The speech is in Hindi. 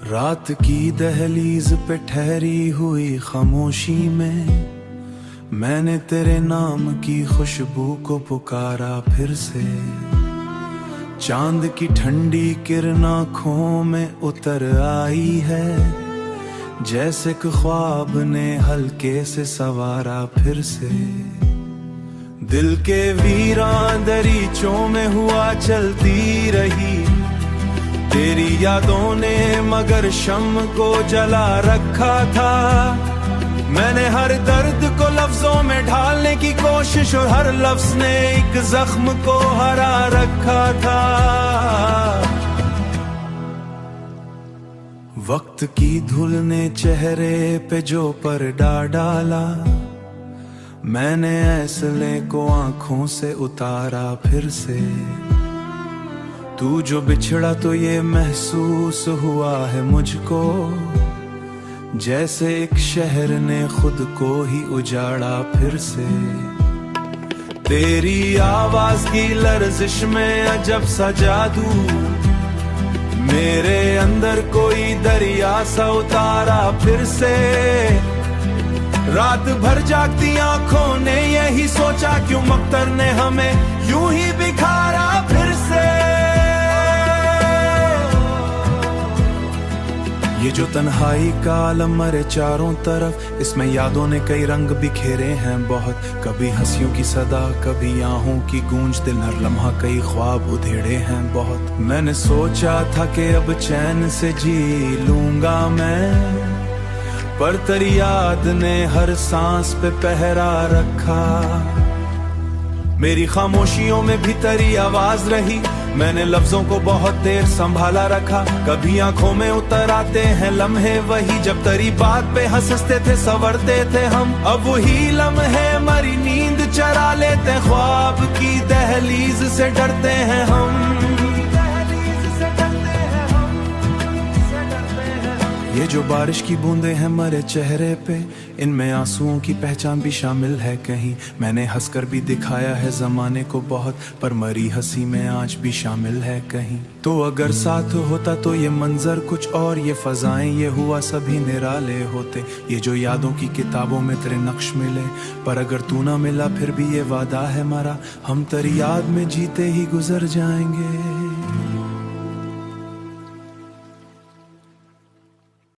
रात की दहलीज पे ठहरी हुई खामोशी में मैंने तेरे नाम की खुशबू को पुकारा फिर से। चांद की ठंडी किरण आँखों में उतर आई है, जैसे कि ख्वाब ने हल्के से सवारा फिर से। दिल के वीरान दरीचों में हुआ चलती रही तेरी यादों ने, मगर शम को जला रखा था। मैंने हर दर्द को लफ्जों में ढालने की कोशिश और हर लफ्ज ने एक जख्म को हरा रखा था। वक्त की धूल ने चेहरे पे जो पर्दा डाला, मैंने ऐसले को आंखों से उतारा फिर से। तू जो बिछड़ा तो ये महसूस हुआ है मुझको, जैसे एक शहर ने खुद को ही उजाड़ा फिर से। तेरी आवाज की लर्जिश में अजब सा जादू, मेरे अंदर कोई दरिया सा उतारा फिर से। रात भर जागती आंखों ने यही सोचा, क्यों मख्तर ने हमें यूं ही बिखारा फिर से। ये जो तन्हाई का आलम मरे चारों तरफ, इसमें यादों ने कई रंग बिखेरे हैं बहुत। कभी हंसियों की सदा, कभी आहों की गूंज, दिल हर लम्हा कई ख्वाब उधेड़े हैं बहुत। मैंने सोचा था कि अब चैन से जी लूंगा मैं, पर तेरी याद ने हर सांस पे पहरा रखा। मेरी खामोशियों में भी तेरी आवाज रही, मैंने लफ्जों को बहुत देर संभाला रखा। कभी आंखों में उतर आते हैं लम्हे वही, जब तेरी बात पे हंसते थे संवरते थे हम। अब वही लम्हे मरी नींद चरा लेते, ख्वाब की दहलीज से डरते हैं हम। ये जो बारिश की बूंदे हैं मरे चेहरे पे, इनमें आंसुओं की पहचान भी शामिल है कहीं। मैंने हंसकर भी दिखाया है जमाने को बहुत, पर मरी हंसी में आज भी शामिल है कहीं। तो अगर साथ होता तो ये मंजर कुछ और, ये फजाएं ये हुआ सभी निराले होते। ये जो यादों की किताबों में तेरे नक्श मिले, पर अगर तू ना मिला फिर भी ये वादा है हमारा, हम तेरी याद में जीते ही गुजर जाएंगे।